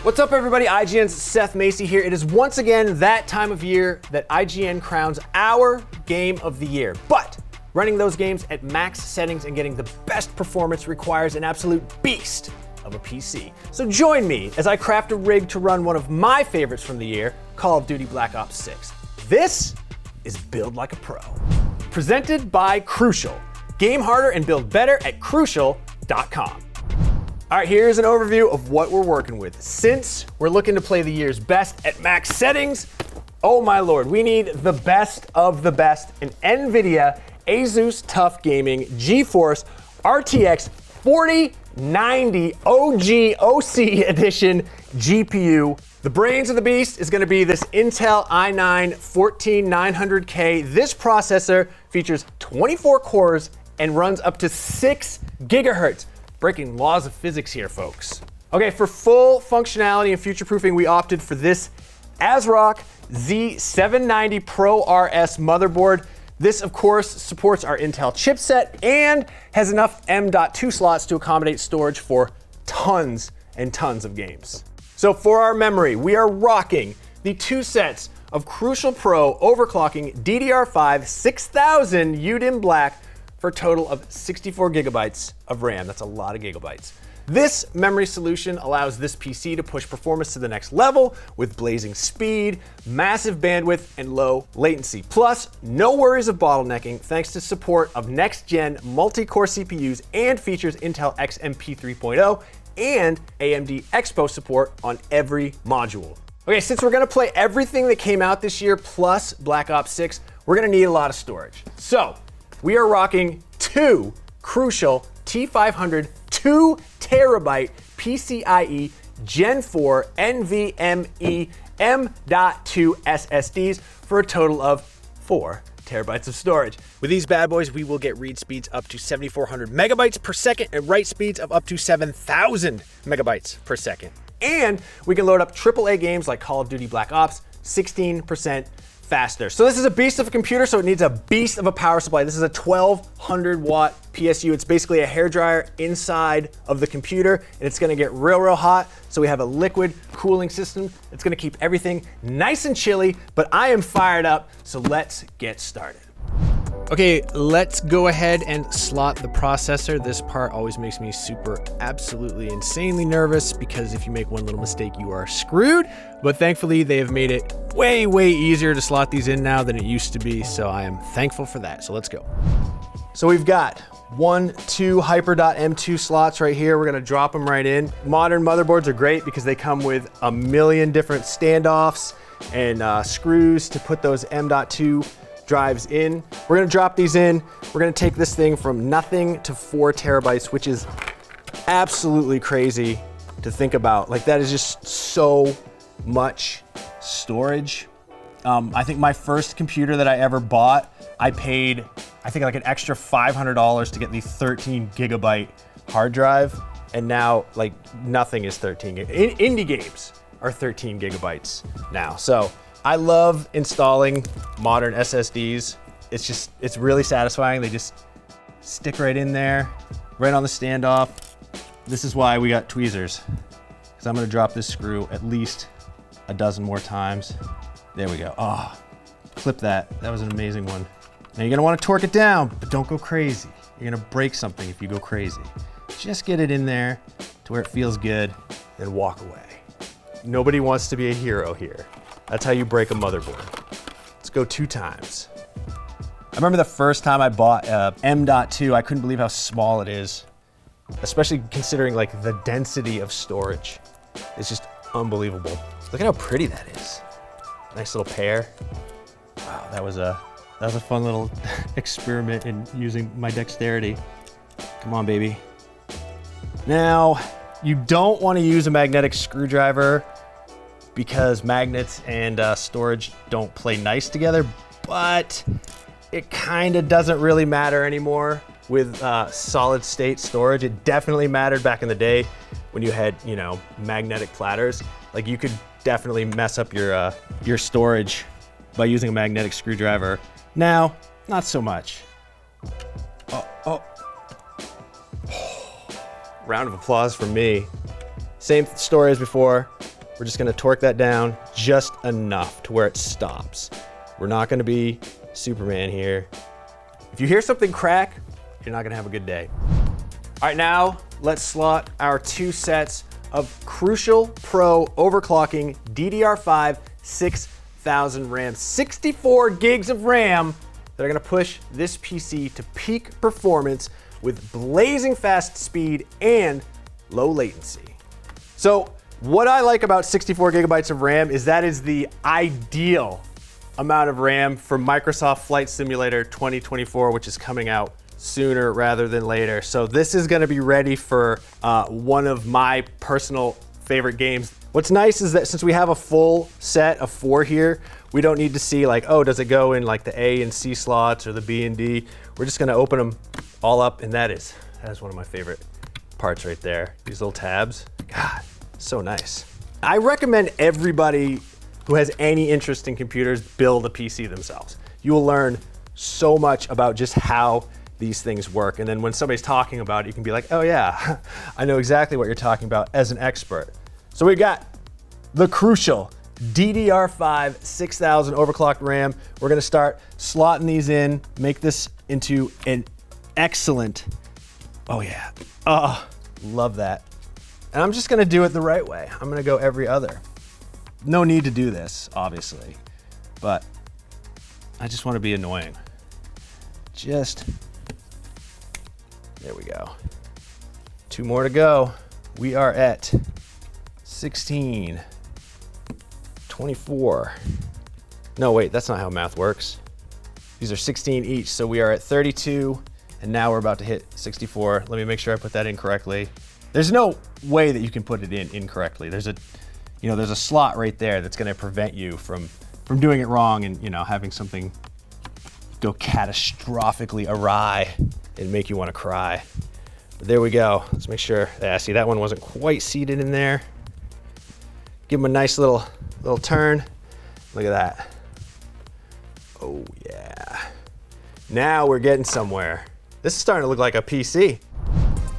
What's up, everybody? IGN's Seth Macy here. It is once again that time of year that IGN crowns our game of the year. But running those games at max settings and getting the best performance requires an absolute beast of a PC. So join me as I craft a rig to run one of my favorites from the year, Call of Duty Black Ops 6. This is Build Like a Pro. Presented by Crucial. Game harder and build better at Crucial.com. All right, here's an overview of what we're working with. Since we're looking to play the year's best at max settings, oh my lord, we need the best of the best, an NVIDIA Asus TUF Gaming GeForce RTX 4090 OG OC Edition GPU. The brains of the beast is gonna be this Intel i9 14900K. This processor features 24 cores and runs up to 6 gigahertz. Breaking laws of physics here, folks. Okay, for full functionality and future-proofing, we opted for this ASRock Z790 Pro RS motherboard. This, of course, supports our Intel chipset and has enough M.2 slots to accommodate storage for tons and tons of games. So for our memory, we are rocking the 2 sets of Crucial Pro Overclocking DDR5 6000 UDIMM Black for a total of 64 gigabytes of RAM. That's a lot of gigabytes. This memory solution allows this PC to push performance to the next level with blazing speed, massive bandwidth, and low latency. Plus, no worries of bottlenecking thanks to support of next-gen multi-core CPUs and features Intel XMP 3.0 and AMD Expo support on every module. Okay, since we're gonna play everything that came out this year plus Black Ops 6, we're gonna need a lot of storage. So, we are rocking 2 Crucial T500 2 terabyte PCIe Gen 4 NVMe M.2 SSDs for a total of 4 terabytes of storage. With these bad boys, we will get read speeds up to 7,400 megabytes per second and write speeds of up to 7,000 megabytes per second. And we can load up AAA games like Call of Duty Black Ops 16% faster. So this is a beast of a computer, so it needs a beast of a power supply. This is a 1200 watt PSU. It's basically a hairdryer inside of the computer, and it's gonna get real hot. So we have a liquid cooling system. It's gonna keep everything nice and chilly, but I am fired up, so let's get started. Okay, let's go ahead and slot the processor. This part always makes me absolutely insanely nervous because if you make one little mistake, you are screwed. But thankfully, they have made it way easier to slot these in now than it used to be. So I am thankful for that. So let's go. So we've got 2 Hyper.M2 slots right here. We're gonna drop them right in. Modern motherboards are great because they come with a million different standoffs and screws to put those M.2 drives in. We're gonna drop these in. We're gonna take this thing from nothing to 4 terabytes, which is absolutely crazy to think about. Like, that is just so much storage. I think my first computer that I ever bought, I paid, I think like an extra $500 to get the 13 gigabyte hard drive. And now like nothing is 13. Indie games are 13 gigabytes now. So I love installing modern SSDs. It's really satisfying. They just stick right in there, right on the standoff. This is why we got tweezers, because I'm gonna drop this screw at least a dozen more times. There we go. Oh, clip that. That was an amazing one. Now you're gonna wanna torque it down, but don't go crazy. You're gonna break something if you go crazy. Just get it in there to where it feels good, then walk away. Nobody wants to be a hero here. That's how you break a motherboard. Let's go 2 times. I remember the first time I bought M.2, I couldn't believe how small it is, especially considering like the density of storage. It's just unbelievable. Look at how pretty that is. Nice little pair. Wow, that was a fun little experiment in using my dexterity. Come on, baby. Now, you don't want to use a magnetic screwdriver because magnets and storage don't play nice together, but it kind of doesn't really matter anymore with solid state storage. It definitely mattered back in the day when you had, you know, magnetic platters. Like, you could definitely mess up your storage by using a magnetic screwdriver. Now, not so much. Oh. Round of applause for me. Same story as before. We're just gonna torque that down just enough to where it stops. We're not gonna be Superman here. If you hear something crack, you're not gonna have a good day. All right, now let's slot our 2 sets of Crucial Pro Overclocking DDR5 6000 RAM, 64 gigs of RAM that are gonna push this PC to peak performance with blazing fast speed and low latency. So what I like about 64 gigabytes of RAM is that is the ideal amount of RAM for Microsoft Flight Simulator 2024, which is coming out sooner rather than later. So this is gonna be ready for one of my personal favorite games. What's nice is that since we have a full set of 4 here, we don't need to see like, oh, does it go in like the A and C slots or the B and D? We're just gonna open them all up, and that is one of my favorite parts right there. These little tabs, God, so nice. I recommend everybody who has any interest in computers build a PC themselves. You will learn so much about just how these things work. And then when somebody's talking about it, you can be like, oh yeah, I know exactly what you're talking about as an expert. So we got the Crucial DDR5 6000 overclocked RAM. We're gonna start slotting these in, make this into an excellent, oh yeah, oh, love that. And I'm just gonna do it the right way. I'm gonna go every other. No need to do this, obviously, but I just wanna be annoying. There we go. 2 more to go. We are at 16, 24. No, wait, that's not how math works. These are 16 each, so we are at 32, and now we're about to hit 64. Let me make sure I put that in correctly. There's no way that you can put it in incorrectly. There's a slot right there that's gonna prevent you from doing it wrong and, having something go catastrophically awry and make you wanna cry. But there we go. Let's make sure. Yeah, see, that one wasn't quite seated in there. Give them a nice little turn. Look at that. Oh yeah. Now we're getting somewhere. This is starting to look like a PC.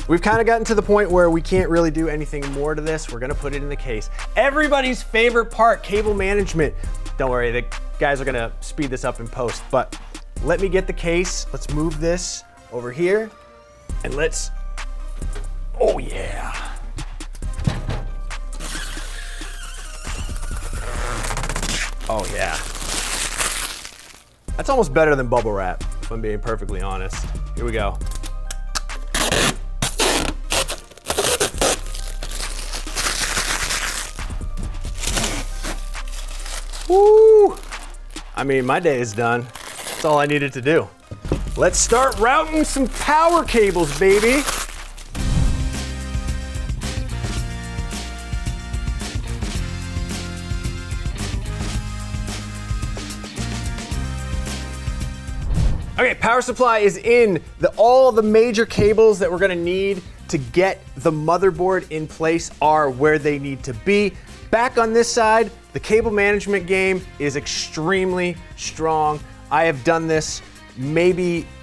We've kind of gotten to the point where we can't really do anything more to this. We're gonna put it in the case. Everybody's favorite part, cable management. Don't worry, the guys are gonna speed this up in post, but let me get the case. Let's move this over here and oh yeah. Oh yeah. That's almost better than bubble wrap, if I'm being perfectly honest. Here we go. Woo! I mean, my day is done. That's all I needed to do. Let's start routing some power cables, baby. Okay, power supply is in. All the major cables that we're gonna need to get the motherboard in place are where they need to be. Back on this side, the cable management game is extremely strong. I have done this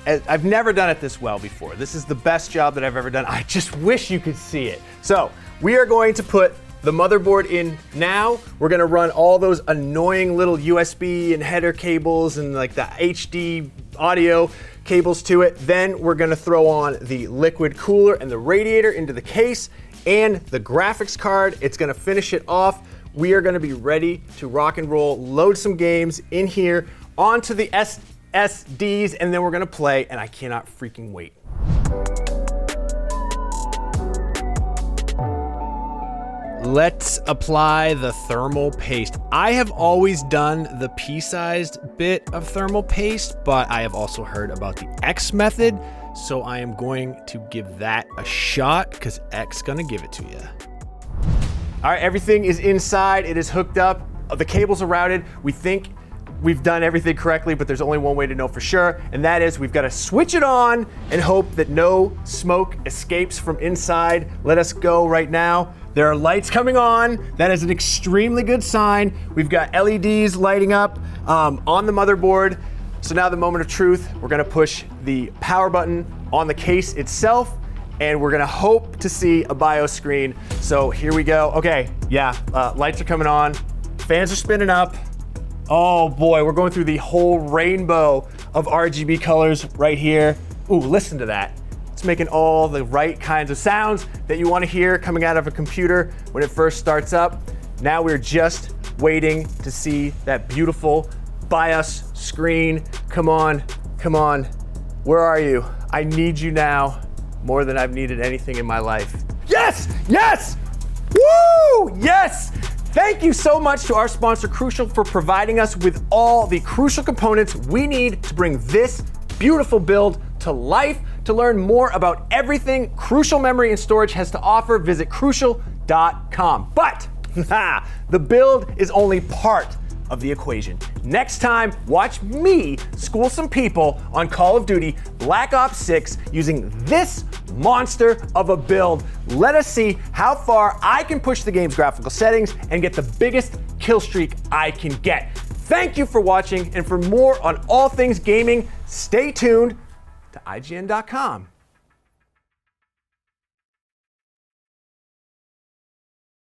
I've never done it this well before. This is the best job that I've ever done. I just wish you could see it. So we are going to put the motherboard in now. We're gonna run all those annoying little USB and header cables and like the HD audio cables to it. Then we're gonna throw on the liquid cooler and the radiator into the case and the graphics card. It's gonna finish it off. We are gonna be ready to rock and roll, load some games in here onto the SSDs, and then we're gonna play, and I cannot freaking wait. Let's apply the thermal paste. I have always done the pea-sized bit of thermal paste, but I have also heard about the X method, so I am going to give that a shot because X gonna give it to you. All right, everything is inside. It is hooked up. The cables are routed. We think we've done everything correctly, but there's only one way to know for sure, and that is we've got to switch it on and hope that no smoke escapes from inside. Let us go right now. There are lights coming on. That is an extremely good sign. We've got LEDs lighting up on the motherboard. So now the moment of truth, we're gonna push the power button on the case itself, and we're gonna hope to see a BIOS screen. So here we go. Okay, yeah, lights are coming on, fans are spinning up. Oh boy, we're going through the whole rainbow of RGB colors right here. Ooh, listen to that. It's making all the right kinds of sounds that you want to hear coming out of a computer when it first starts up. Now we're just waiting to see that beautiful BIOS screen. Come on, come on. Where are you? I need you now more than I've needed anything in my life. Yes, yes, woo, yes. Thank you so much to our sponsor, Crucial, for providing us with all the crucial components we need to bring this beautiful build to life. To learn more about everything Crucial Memory and Storage has to offer, visit crucial.com. But the build is only part of the equation. Next time, watch me school some people on Call of Duty Black Ops 6 using this monster of a build. Let us see how far I can push the game's graphical settings and get the biggest kill streak I can get. Thank you for watching, and for more on all things gaming, stay tuned to IGN.com.